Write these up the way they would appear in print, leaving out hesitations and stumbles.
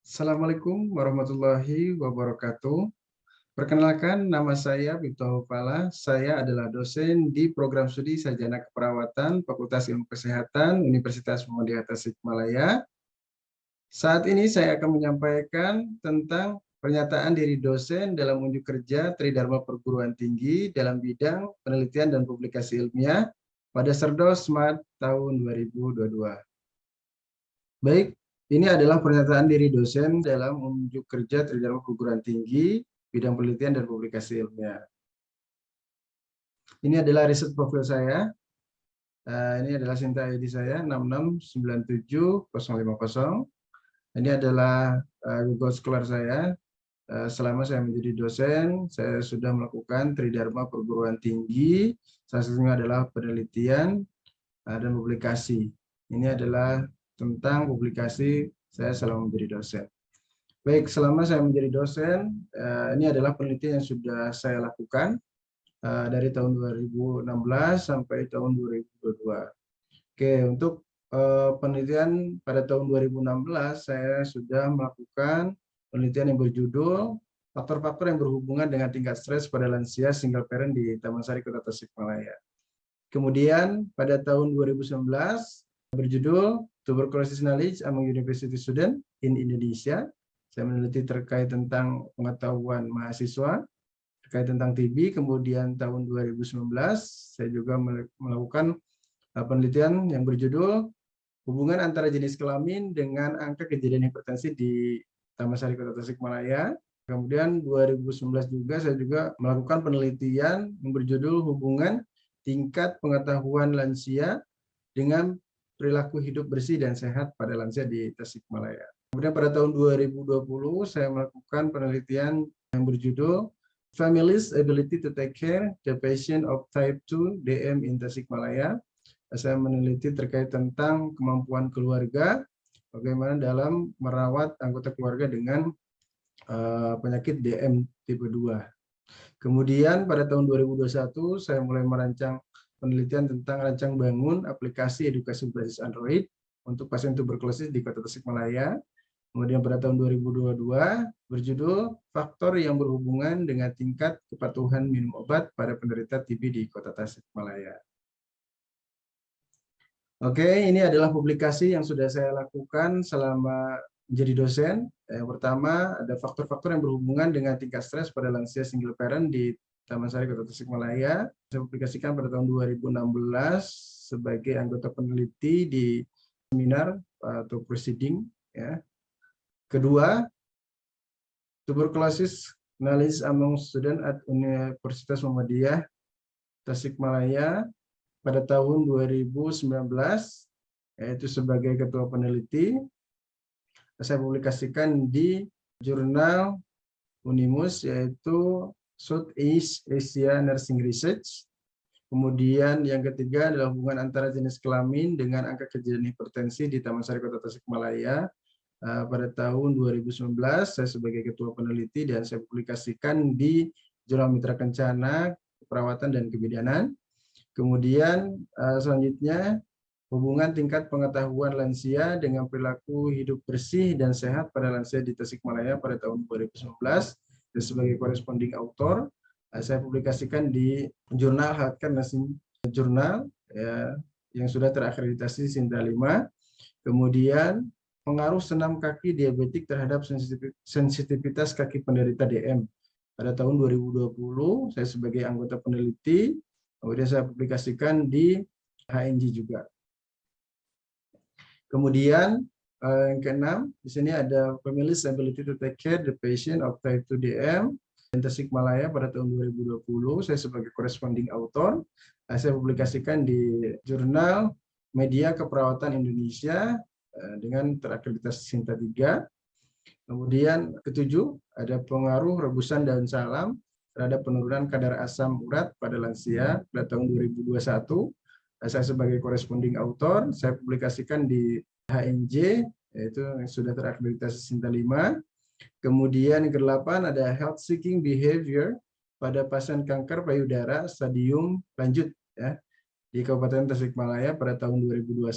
Assalamualaikum warahmatullahi wabarakatuh. Perkenalkan, nama saya Bito Fala. Saya adalah dosen di program studi Sarjana Keperawatan Fakultas Ilmu Kesehatan Universitas Muhammadiyah Tasikmalaya. Saat ini saya akan menyampaikan tentang pernyataan diri dosen dalam unjuk kerja Tridharma Perguruan Tinggi dalam bidang penelitian dan publikasi ilmiah pada Serdos Smart tahun 2022. Baik, ini adalah pernyataan diri dosen dalam unjuk kerja Tridharma Perguruan Tinggi bidang penelitian dan publikasi ilmiah. Ini adalah riset profil saya. Ini adalah Sinta ID saya 6697050. Ini adalah Google Scholar saya. Selama saya menjadi dosen, saya sudah melakukan Tridharma Perguruan Tinggi. Salah satunya adalah penelitian dan publikasi. Ini adalah tentang publikasi saya selama menjadi dosen. Baik, selama saya menjadi dosen, ini adalah penelitian yang sudah saya lakukan dari tahun 2016 sampai tahun 2022. Oke, untuk penelitian pada tahun 2016, saya sudah melakukan penelitian yang berjudul faktor-faktor yang berhubungan dengan tingkat stres pada lansia single parent di Taman Sari, Kota Tasikmalaya. Kemudian pada tahun 2019 berjudul Tuberculosis Knowledge Among University Student in Indonesia. Saya meneliti terkait tentang pengetahuan mahasiswa terkait tentang TB. Kemudian tahun 2019 saya juga melakukan penelitian yang berjudul hubungan antara jenis kelamin dengan angka kejadian hipertensi di Taman Sari, Kota Tasikmalaya. Kemudian 2019 juga saya juga melakukan penelitian yang berjudul hubungan tingkat pengetahuan lansia dengan perilaku hidup bersih dan sehat pada lansia di Tasikmalaya. Kemudian pada tahun 2020 saya melakukan penelitian yang berjudul Families Ability to Take Care the Patient of Type 2 DM in Tasikmalaya. Saya meneliti terkait tentang kemampuan keluarga, bagaimana dalam merawat anggota keluarga dengan penyakit DM tipe 2. Kemudian pada tahun 2021 saya mulai merancang penelitian tentang rancang bangun aplikasi edukasi berbasis Android untuk pasien tuberkulosis di Kota Tasikmalaya. Kemudian pada tahun 2022 berjudul faktor yang berhubungan dengan tingkat kepatuhan minum obat pada penderita TB di Kota Tasikmalaya. Oke, ini adalah publikasi yang sudah saya lakukan selama menjadi dosen. Yang pertama, ada faktor-faktor yang berhubungan dengan tingkat stres pada lansia single parent di Taman Sari, Kota Tasikmalaya. Saya publikasikan pada tahun 2016 sebagai anggota peneliti di seminar atau proceeding. Ya. Kedua, tuberculosis knowledge among student at Universitas Muhammadiyah Tasikmalaya pada tahun 2019, yaitu sebagai ketua peneliti. Saya publikasikan di jurnal Unimus, yaitu Southeast Asia Nursing Research. Kemudian yang ketiga adalah hubungan antara jenis kelamin dengan angka kejadian hipertensi di Taman Sari, Kota Tasikmalaya. Pada tahun 2019, saya sebagai ketua peneliti dan saya publikasikan di Jurnal Mitra Kencana, Keperawatan dan Kebidanan. Kemudian selanjutnya hubungan tingkat pengetahuan lansia dengan perilaku hidup bersih dan sehat pada lansia di Tasikmalaya pada tahun 2019 dan sebagai corresponding author saya publikasikan di jurnal Healthcare Nursing Journal ya, yang sudah terakreditasi Sinta 5. Kemudian pengaruh senam kaki diabetik terhadap sensitivitas kaki penderita DM pada tahun 2020 saya sebagai anggota peneliti. Kemudian saya publikasikan di HNJ juga. Kemudian yang keenam, di sini ada Families Ability to Take Care the Patient of Type 2 DM di Tasikmalaya pada tahun 2020. Saya sebagai corresponding author. Saya publikasikan di jurnal Media Keperawatan Indonesia dengan terakreditasi Sinta 3. Kemudian ketujuh, ada pengaruh rebusan daun salam terhadap penurunan kadar asam urat pada lansia pada tahun 2021. Saya sebagai corresponding author, saya publikasikan di HNJ, yaitu yang sudah terakreditasi Sinta 5. Kemudian yang ke-8 ada health seeking behavior pada pasien kanker payudara stadium lanjut ya di Kabupaten Tasikmalaya pada tahun 2021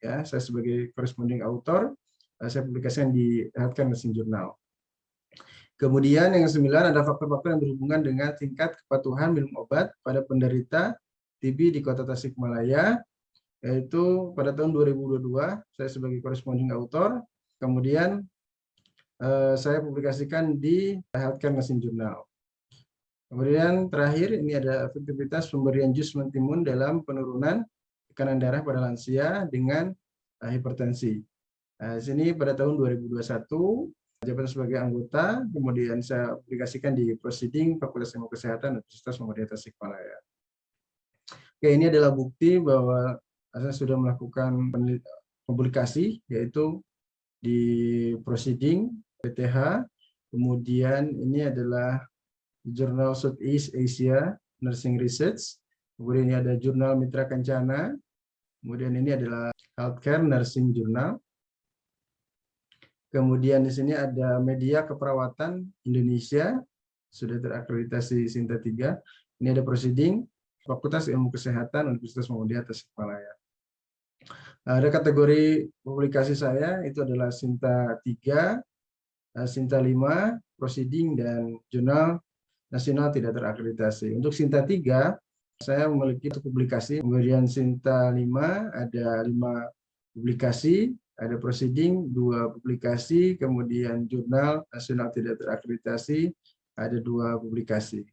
ya, saya sebagai corresponding author. saya publikasikan di Healthcare Nursing Journal. Kemudian yang ke-9 ada faktor-faktor yang berhubungan dengan tingkat kepatuhan minum obat pada penderita TB di Kota Tasikmalaya, yaitu pada tahun 2022 saya sebagai corresponding author, kemudian saya publikasikan di Healthcare Nursing Journal. Kemudian terakhir ini ada efektivitas pemberian jus mentimun dalam penurunan tekanan darah pada lansia dengan hipertensi. Di sini pada tahun 2021 jabatan sebagai anggota, kemudian saya aplikasikan di Proceeding Fakultas Ilmu Kesehatan Universitas Muhammadiyah Tasikmalaya. Oke, ini adalah bukti bahwa saya sudah melakukan publikasi, yaitu di Proceeding PTH, kemudian ini adalah Jurnal Southeast Asia Nursing Research, kemudian ini ada Jurnal Mitra Kencana, kemudian ini adalah Healthcare Nursing Journal. Kemudian di sini ada Media Keperawatan Indonesia, sudah terakreditasi Sinta 3. Ini ada Proceeding Fakultas Ilmu Kesehatan Universitas Muhammadiyah Tasikmalaya. Ada kategori publikasi saya, itu adalah Sinta 3, Sinta 5, Proceeding, dan Jurnal Nasional Tidak Terakreditasi. Untuk Sinta 3, saya memiliki publikasi, kemudian Sinta 5 ada 5 publikasi, ada Proceeding 2 publikasi, kemudian Jurnal Nasional Tidak Terakreditasi ada 2 publikasi.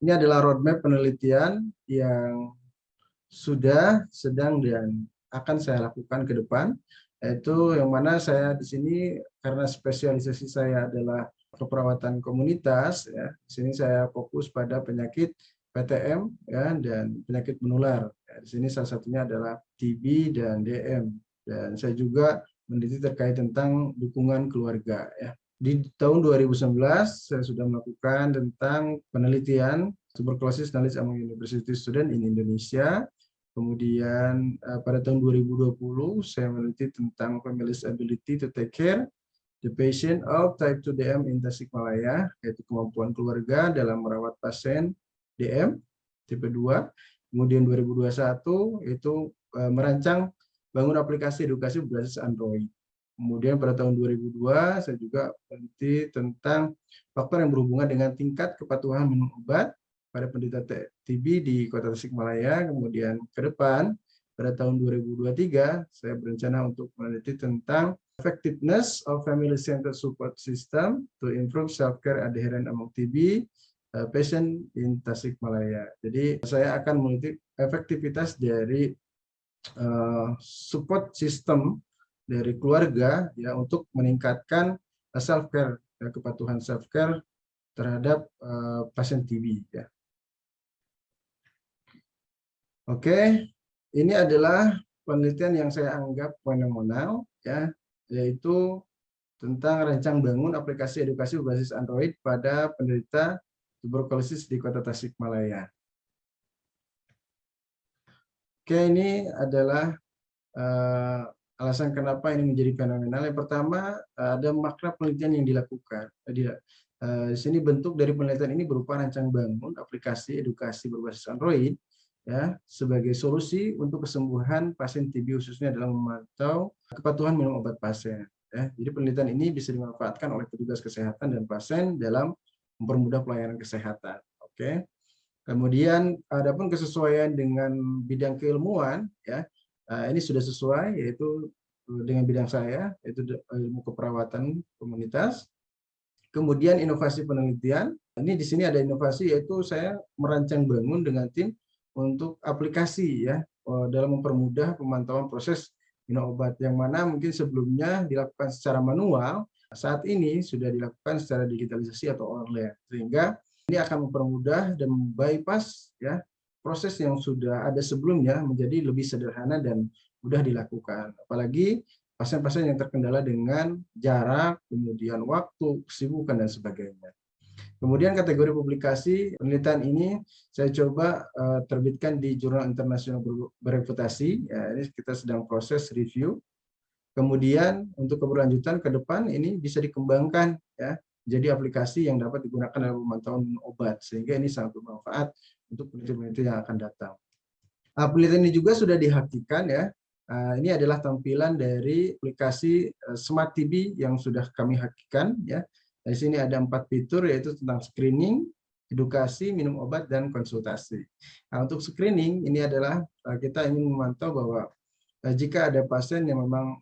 Ini adalah roadmap penelitian yang sudah, sedang, dan akan saya lakukan ke depan, yaitu yang mana saya di sini karena spesialisasi saya adalah keperawatan komunitas, ya. Di sini saya fokus pada penyakit PTM, ya, dan penyakit menular. Ya, di sini salah satunya adalah TB dan DM. Dan saya juga meneliti terkait tentang dukungan keluarga. Ya. Di tahun 2019 saya sudah melakukan tentang penelitian tuberculosis knowledge among university student in Indonesia. Kemudian pada tahun 2020 saya meneliti tentang family's ability to take care the patient of type 2 DM in Tasikmalaya, yaitu kemampuan keluarga dalam merawat pasien DM tipe 2. Kemudian 2021 itu merancang bangun aplikasi edukasi berbasis Android. Kemudian pada tahun 2002 saya juga meneliti tentang faktor yang berhubungan dengan tingkat kepatuhan minum obat pada penderita TB di Kota Tasikmalaya. Kemudian ke depan pada tahun 2023 saya berencana untuk meneliti tentang effectiveness of family-centered support system to improve self-care adherent among TB patient in Tasikmalaya. Jadi saya akan meneliti efektivitas dari support system dari keluarga, ya, untuk meningkatkan self-care, ya, kepatuhan self-care terhadap pasien TB. Ya. Oke, ini adalah penelitian yang saya anggap fenomenal, ya, yaitu tentang rancang bangun aplikasi edukasi berbasis Android pada penderita tuberkulosis di Kota Tasikmalaya. Oke, ini adalah alasan kenapa ini menjadi fenomenal. Yang pertama, ada makna penelitian yang dilakukan. Di sini bentuk dari penelitian ini berupa rancang bangun aplikasi edukasi berbasis Android, ya, sebagai solusi untuk kesembuhan pasien TB, khususnya dalam memantau kepatuhan minum obat pasien. Ya. Jadi penelitian ini bisa dimanfaatkan oleh petugas kesehatan dan pasien dalam mempermudah pelayanan kesehatan. Oke. Kemudian adapun kesesuaian dengan bidang keilmuan, ya, ini sudah sesuai, yaitu dengan bidang saya, yaitu ilmu keperawatan komunitas. Kemudian inovasi penelitian, ini di sini ada inovasi, yaitu saya merancang bangun dengan tim untuk aplikasi, ya, dalam mempermudah pemantauan proses minum obat, yang mana mungkin sebelumnya dilakukan secara manual, saat ini sudah dilakukan secara digitalisasi atau online, sehingga ini akan mempermudah dan bypass, ya, proses yang sudah ada sebelumnya menjadi lebih sederhana dan mudah dilakukan. Apalagi pasien-pasien yang terkendala dengan jarak, kemudian waktu, kesibukan, dan sebagainya. Kemudian kategori publikasi penelitian ini saya coba terbitkan di jurnal internasional bereputasi. Ya, ini kita sedang proses review. Kemudian untuk keberlanjutan ke depan ini bisa dikembangkan, ya, jadi aplikasi yang dapat digunakan dalam pemantauan obat, sehingga ini sangat bermanfaat untuk peneliti-peneliti yang akan datang. Penelitian ini juga sudah dihakikan, ya, Ini adalah tampilan dari aplikasi Smart TB yang sudah kami hakikan ya. Di sini ada 4 fitur, yaitu tentang screening, edukasi, minum obat, dan konsultasi. Nah, untuk screening ini adalah kita ingin memantau bahwa jika ada pasien yang memang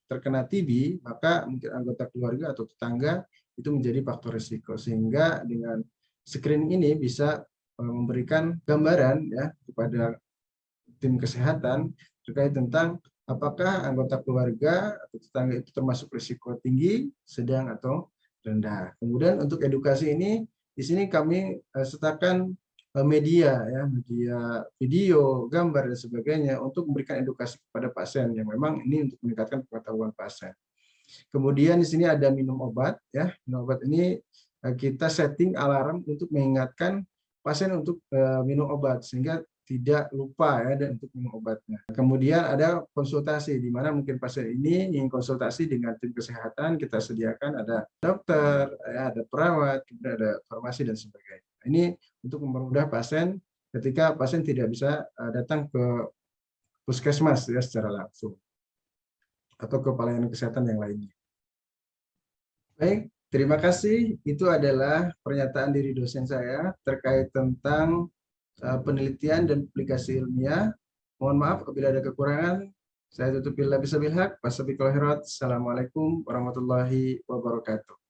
terkena TB, maka mungkin anggota keluarga atau tetangga itu menjadi faktor risiko, sehingga dengan screening ini bisa memberikan gambaran ya kepada tim kesehatan terkait tentang apakah anggota keluarga atau tetangga itu termasuk risiko tinggi, sedang, atau rendah. Kemudian untuk edukasi ini, di sini kami sertakan media ya, media video, gambar, dan sebagainya untuk memberikan edukasi kepada pasien yang memang ini untuk meningkatkan pengetahuan pasien. Kemudian di sini ada minum obat ya. Minum obat ini kita setting alarm untuk mengingatkan pasien untuk minum obat sehingga tidak lupa ya dan untuk minum obatnya. Kemudian ada konsultasi di mana mungkin pasien ini ingin konsultasi dengan tim kesehatan, kita sediakan ada dokter, ya, ada perawat, kemudian ada farmasi dan sebagainya. Ini untuk mempermudah pasien ketika pasien tidak bisa datang ke puskesmas ya secara langsung atau ke pelayanan kesehatan yang lainnya. Baik, terima kasih. Itu adalah pernyataan dari dosen saya terkait tentang penelitian dan publikasi ilmiah. Mohon maaf apabila ada kekurangan. Saya tutup bila bisa bilhaq. Wassalamualaikum warahmatullahi wabarakatuh.